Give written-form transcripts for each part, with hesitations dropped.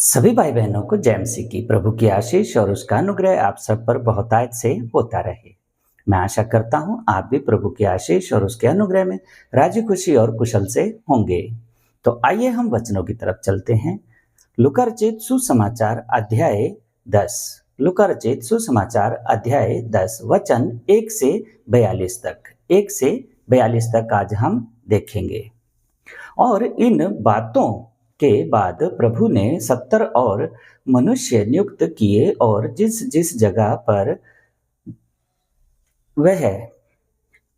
सभी भाई बहनों को जय मसीह की प्रभु की आशीष और उसका अनुग्रह आप सब पर बहुतायत से होता रहे। मैं आशा करता हूं आप भी प्रभु की आशीष और उसके अनुग्रह में राजी खुशी और कुशल से होंगे। तो आइए हम वचनों की तरफ चलते हैं। लूका रचित सुसमाचार अध्याय 10। लूका रचित सुसमाचार अध्याय 10 वचन 1 से 42 तक 1 से 42 तक आज हम देखेंगे। और इन बातों के बाद प्रभु ने 70 और मनुष्य नियुक्त किए और जिस जिस जगह पर वह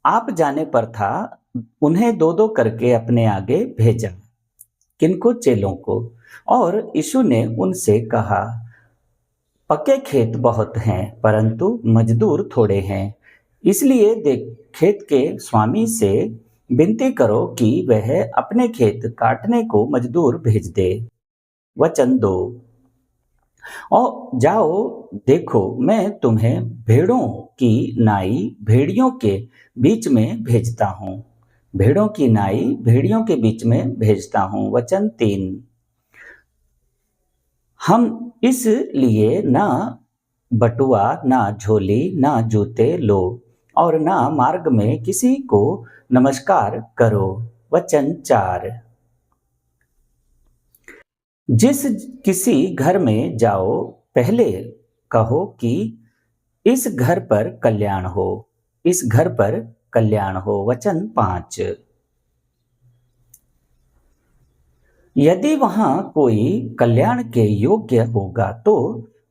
आप जाने पर था उन्हें दो दो करके अपने आगे भेजा। किनको? चेलों को। और यीशु ने उनसे कहा, पके खेत बहुत हैं परंतु मजदूर थोड़े हैं, इसलिए खेत के स्वामी से विनती करो कि वह अपने खेत काटने को मजदूर भेज दे। वचन 2। और जाओ, देखो मैं तुम्हें भेड़ों की नाई भेड़ियों के बीच में भेजता हूँ। भेड़ों की नाई भेड़ियों के बीच में भेजता हूँ। वचन 3। हम इसलिए ना बटुआ, ना झोली, ना जूते लो और ना मार्ग में किसी को नमस्कार करो। वचन 4। जिस किसी घर में जाओ पहले कहो कि इस घर पर कल्याण हो, इस घर पर कल्याण हो। वचन 5। यदि वहां कोई कल्याण के योग्य होगा तो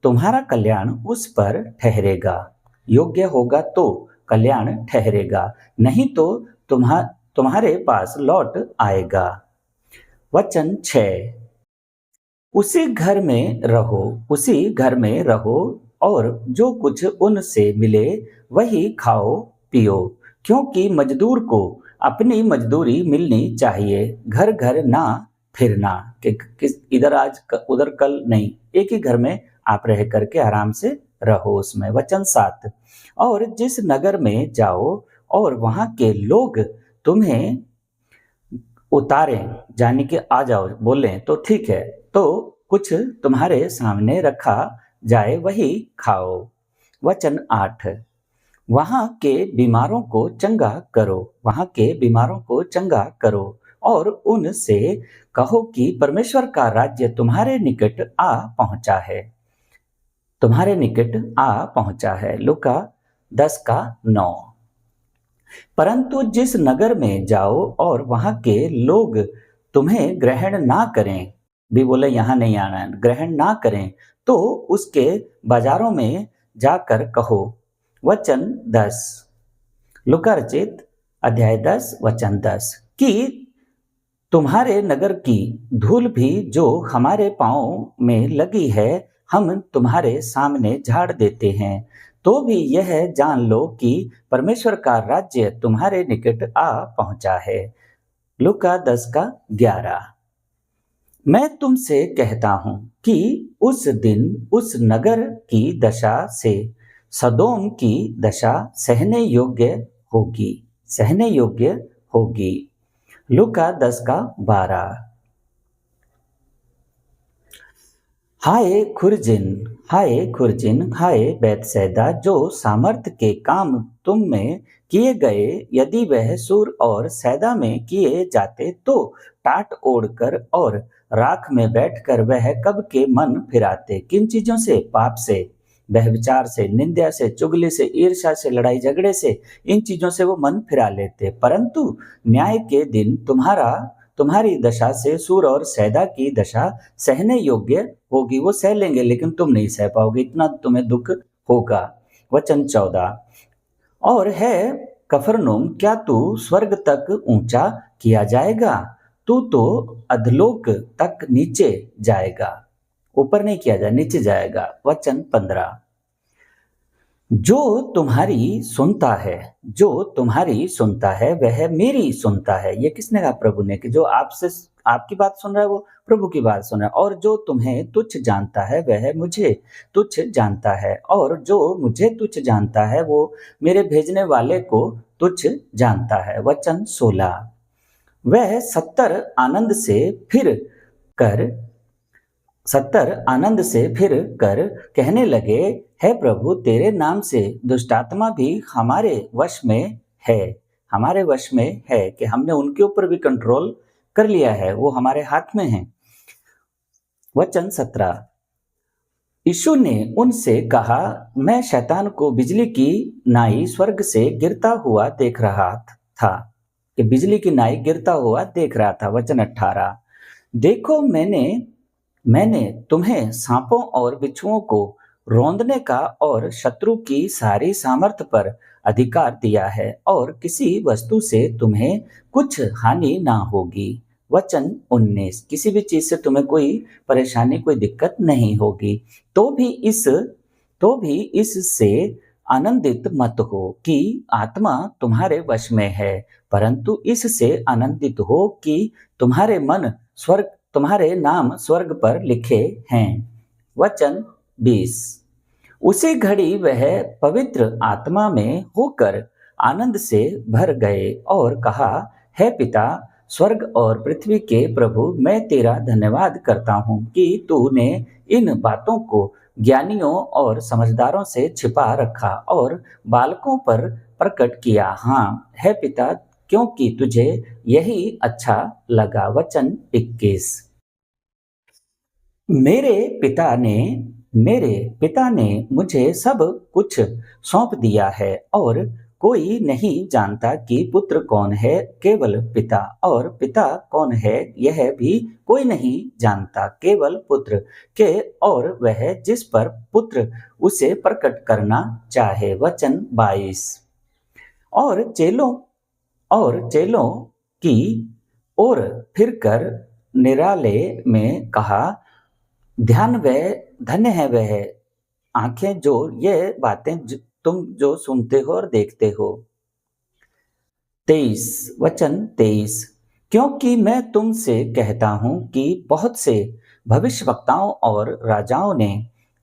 तुम्हारा कल्याण उस पर ठहरेगा, योग्य होगा तो कल्याण ठहरेगा, नहीं तो तुम्हारे पास लौट आएगा। वचन 6। उसी घर में रहो, उसी घर में रहो और जो कुछ उनसे मिले वही खाओ पियो, क्योंकि मजदूर को अपनी मजदूरी मिलनी चाहिए। घर घर ना फिरना कि किस इधर आज उधर कल नहीं, एक ही घर में आप रह करके आराम से रहो उसमें। वचन 7। और जिस नगर में जाओ और वहां के लोग तुम्हें उतारें, यानी कि आ जाओ बोलें तो ठीक है, तो कुछ तुम्हारे सामने रखा जाए वही खाओ। वचन 8। वहां के बीमारों को चंगा करो, वहां के बीमारों को चंगा करो और उनसे कहो कि परमेश्वर का राज्य तुम्हारे निकट आ पहुंचा है, तुम्हारे निकट आ पहुंचा है। लूका 10:9। परंतु जिस नगर में जाओ और वहां के लोग तुम्हें ग्रहण ना करें, भी बोले यहां नहीं आना है, ग्रहण ना करें, तो उसके बाजारों में जाकर कहो। वचन 10। लूका रचित अध्याय 10 वचन 10 कि तुम्हारे नगर की धूल भी जो हमारे पांव में लगी है हम तुम्हारे सामने झाड़ देते हैं, तो भी यह जान लो कि परमेश्वर का राज्य तुम्हारे निकट आ पहुंचा है। लूका 10:11। मैं तुमसे कहता हूं कि उस दिन उस नगर की दशा से सदोम की दशा सहने योग्य होगी, सहने योग्य होगी। लूका 10:12। हाय खुरजिन, हाय खुरजिन, हाय बैतसैदा, जो सामर्थ के काम तुम में किए गए यदि वह सूर और सैदा में किए जाते तो टाट ओढ़कर और राख में बैठकर वह कब के मन फिराते। किन चीजों से? पाप से, व्यभिचार से, निंदा से, चुगली से, ईर्ष्या से, लड़ाई झगड़े से, इन चीजों से वो मन फिरा लेते। परंतु न्याय के दिन तुम्हारी दशा से सूर और सैदा की दशा सहने योग्य होगी। वो सह लेंगे लेकिन तुम नहीं सह पाओगे, इतना तुम्हें दुख होगा। वचन 14। और है कफरनहूम, क्या तू स्वर्ग तक ऊंचा किया जाएगा? तू तो अधलोक तक नीचे जाएगा, ऊपर नहीं किया जाए, नीचे जाएगा। वचन 15। जो तुम्हारी सुनता है, जो तुम्हारी सुनता है वह मेरी सुनता है। ये किसने कहा? प्रभु ने, कि जो आपसे आपकी बात सुन रहा है वो प्रभु की बात सुन रहा है। और जो तुम्हें तुच्छ जानता है वह मुझे तुच्छ जानता है, और जो मुझे तुच्छ जानता है वो मेरे भेजने वाले को तुच्छ जानता है। वचन 16। वह 70 आनंद से फिर कर 70 आनंद से फिर कर कहने लगे, हे प्रभु, तेरे नाम से दुष्टात्मा भी हमारे वश में है। हमारे वश में है कि हमने उनके ऊपर भी कंट्रोल कर लिया है, वो हमारे हाथ में है। वचन 17, यीशु ने उनसे कहा, मैं शैतान को बिजली की नाई स्वर्ग से गिरता हुआ देख रहा था, कि बिजली की नाई गिरता हुआ देख रहा था। वचन 18, देखो मैंने तुम्हें सांपों और बिच्छुओं को रौंदने का और शत्रु की सारी सामर्थ पर अधिकार दिया है, और किसी वस्तु से तुम्हें कुछ हानि ना होगी। वचन 19, किसी भी चीज से तुम्हें कोई परेशानी, कोई दिक्कत नहीं होगी। तो भी इससे आनंदित मत हो कि आत्मा तुम्हारे वश में है, परंतु इससे आनंदित हो कि तुम्हारे नाम स्वर्ग पर लिखे हैं। वचन 20, उसी घड़ी वह पवित्र आत्मा में होकर आनंद से भर गए और कहा, हे पिता, स्वर्ग और पृथ्वी के प्रभु, मैं तेरा धन्यवाद करता हूँ कि तूने इन बातों को ज्ञानियों और समझदारों से छिपा रखा और बालकों पर प्रकट किया। हाँ, हे पिता, क्योंकि तुझे यही अच्छा लगा। वचन 21, मेरे पिता ने मुझे सब कुछ सौंप दिया है, और कोई नहीं जानता कि पुत्र कौन है, केवल पिता, और पिता कौन है यह भी कोई नहीं जानता, केवल पुत्र के, और वह जिस पर पुत्र उसे प्रकट करना चाहे। वचन 22, और चेलों की ओर फिरकर निराले में कहा, धन्य है वह आंखें जो ये बातें तुम जो सुनते हो और देखते हो। 23, क्योंकि मैं तुमसे कहता हूं कि बहुत से भविष्यवक्ताओं और राजाओं ने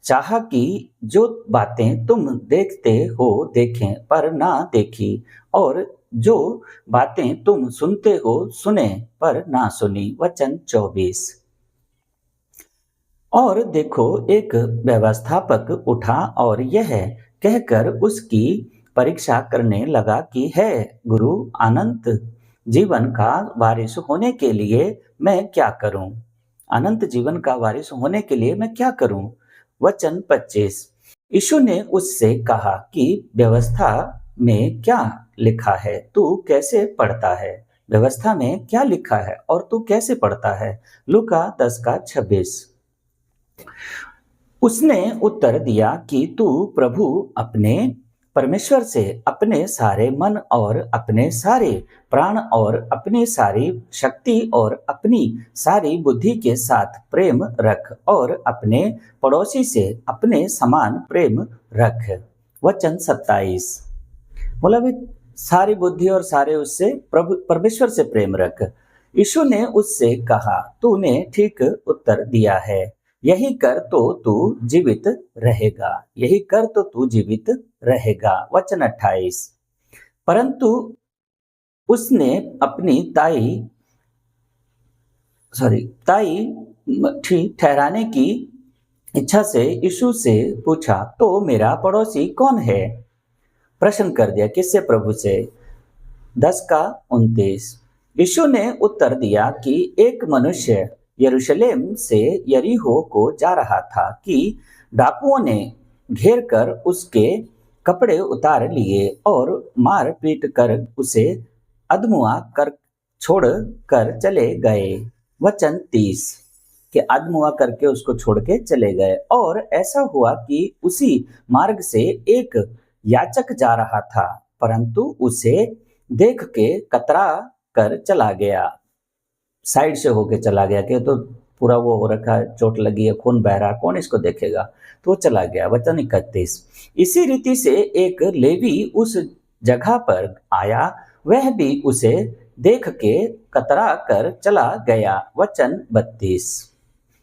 चाहा कि जो बातें तुम देखते हो देखें पर ना देखी, और जो बातें तुम सुनते हो सुने पर ना सुनी। वचन 24, और देखो, एक व्यवस्थापक उठा और यह कहकर उसकी परीक्षा करने लगा कि है गुरु, अनंत जीवन का वारिस होने के लिए मैं क्या करूं? अनंत जीवन का वारिस होने के लिए मैं क्या करूं? वचन 25, यीशु ने उससे कहा कि व्यवस्था में क्या लिखा है, तू कैसे पढ़ता है? व्यवस्था में क्या लिखा है और तू कैसे पढ़ता है? लूका 10:26, उसने उत्तर दिया कि तू प्रभु अपने परमेश्वर से अपने सारे मन और अपने सारे प्राण और अपनी सारी शक्ति और अपनी सारी बुद्धि के साथ प्रेम रख, और अपने पड़ोसी से अपने समान प्रेम रख। वचन 27, मतलब सारी बुद्धि और सारे उससे प्रभु परमेश्वर से प्रेम रख। यीशु ने उससे कहा, तूने ठीक उत्तर दिया है, यही कर तो तू जीवित रहेगा, यही कर तो तू जीवित रहेगा। वचन 28, परंतु उसने अपनी ताई ठहराने की इच्छा से यीशु से पूछा, तो मेरा पड़ोसी कौन है? प्रश्न कर दिया, किससे? प्रभु से। 10:29, यीशु ने उत्तर दिया कि एक मनुष्य यरूशलेम से यरीहो को जा रहा था कि डाकुओं ने घेर कर उसके कपड़े उतार लिए और मार पीट कर उसे अधमुआ कर छोड़ कर चले गए। वचन 30, कि अधमुआ करके उसको छोड़ के चले गए। और ऐसा हुआ कि उसी मार्ग से एक याचक जा रहा था, परंतु उसे देख के कतरा कर चला गया, साइड से होके चला गया कि तो पूरा वो हो रखा है, चोट लगी है, खून बह रहा, कौन इसको देखेगा, तो वो चला गया। वचन 31, इसी रीति से एक लेवी उस जगह पर आया, वह भी उसे देख के कतरा कर चला गया। वचन 32,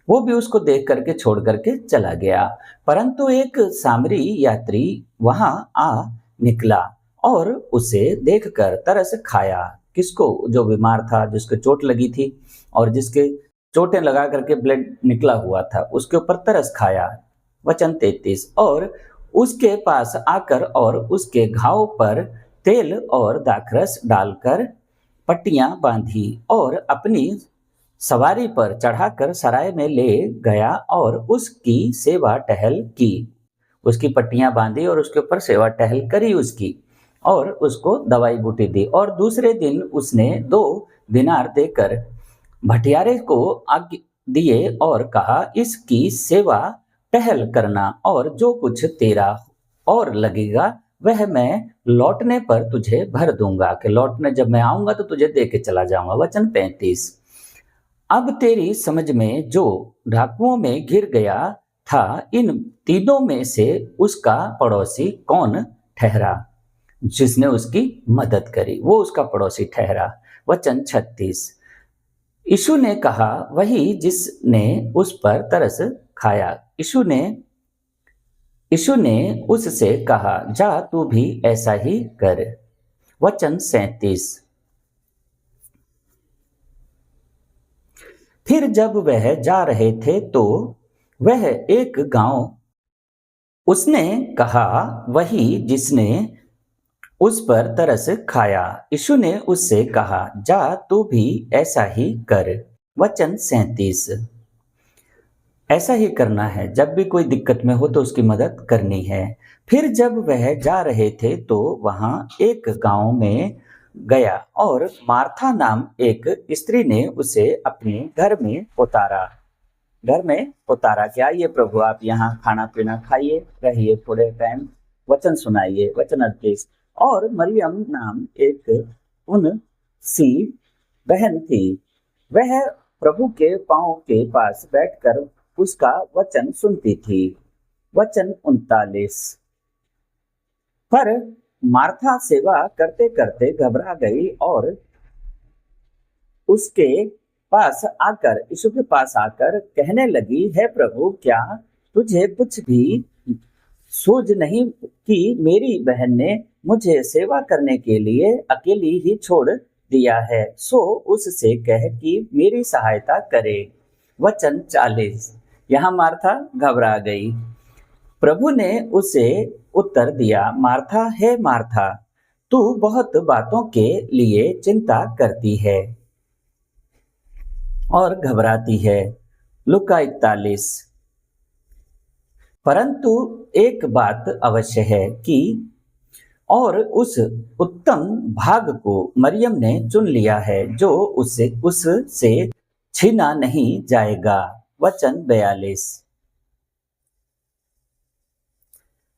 वो भी उसको देख करके छोड़ करके चला गया, परंतु एक सामरी यात्री वहां आ निकला और उसे देखकर तरस खाया। किसको? जो बीमार था, जिसको चोट लगी थी और जिसके चोटें लगा करके ब्लड निकला हुआ था, उसके ऊपर तरस खाया। वचन 33, और उसके पास आकर और उसके घाव पर तेल और दाखरस डालकर पट्टियां बांधी और अपनी सवारी पर चढ़ाकर सराय में ले गया और उसकी सेवा टहल की। उसकी पट्टियां बांधी और उसके ऊपर सेवा टहल करी उसकी, और उसको दवाई बूटी दी। और दूसरे दिन उसने 2 दिनार देकर भटियारे को आज्ञा दिए और कहा, इसकी सेवा टहल करना, और जो कुछ तेरा और लगेगा वह मैं लौटने पर तुझे भर दूंगा, कि लौटने जब मैं आऊंगा तो तुझे दे के चला जाऊंगा। वचन 35, अब तेरी समझ में जो डाकुओं में घिर गया था, इन तीनों में से उसका पड़ोसी कौन ठहरा? जिसने उसकी मदद करी वो उसका पड़ोसी ठहरा। वचन 36, यीशु ने कहा, वही जिसने उस पर तरस खाया। यीशु ने उससे कहा, जा तू भी ऐसा ही कर। वचन 37, फिर जब वह जा रहे थे तो वह एक गांव, उसने कहा, वही जिसने उस पर तरस खाया। यीशु ने उससे कहा, जा तू भी ऐसा ही कर। वचन 37, ऐसा ही करना है, जब भी कोई दिक्कत में हो तो उसकी मदद करनी है। फिर जब वह जा रहे थे तो वहां एक गांव में गया और मार्था नाम एक स्त्री ने उसे अपने घर में उतारा कि आइए प्रभु, आप यहाँ खाना पीना खाइए, रहिए थोड़े टाइम, वचन सुनाइए। वचन 38, और मरियम नाम एक उनसी बहन थी, वह प्रभु के पांव के पास बैठकर उसका वचन सुनती थी। वचन 39, पर मार्था सेवा करते करते घबरा गई और यीशु के पास आकर कहने लगी, हे प्रभु, क्या तुझे कुछ भी सूझ नहीं कि मेरी बहन ने मुझे सेवा करने के लिए अकेली ही छोड़ दिया है? सो उससे कह कि मेरी सहायता करे। वचन 40, यहाँ मार्था घबरा गई। प्रभु ने उसे उत्तर दिया, मार्था, हे मार्था, तू बहुत बातों के लिए चिंता करती है और घबराती है। लूका 41, परंतु एक बात अवश्य है कि और उस उत्तम भाग को मरियम ने चुन लिया है जो उससे छीना नहीं जाएगा। वचन 42,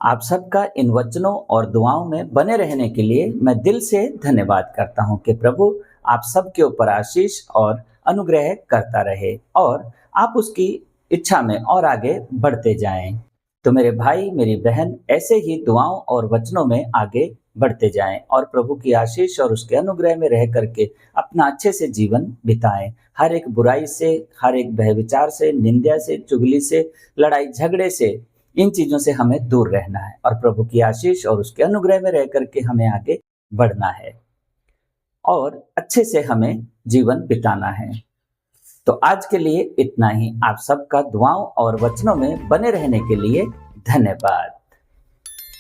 आप सबका इन वचनों और दुआओं में बने रहने के लिए मैं दिल से धन्यवाद करता हूं कि प्रभु आप सबके ऊपर आशीष और अनुग्रह करता रहे और आप उसकी इच्छा में और आगे बढ़ते जाएं। तो मेरे भाई, मेरी बहन, ऐसे ही दुआओं और वचनों में आगे बढ़ते जाएं और प्रभु की आशीष और उसके अनुग्रह में रह करके अपना अच्छे से जीवन बिताएं। हर एक बुराई से, हर एक भयविचार से, निंदा से, चुगली से, लड़ाई झगड़े से, इन चीजों से हमें दूर रहना है और प्रभु की आशीष और उसके अनुग्रह में रह करके हमें आगे बढ़ना है और अच्छे से हमें जीवन बिताना है। तो आज के लिए इतना ही। आप सबका दुआओं और वचनों में बने रहने के लिए धन्यवाद।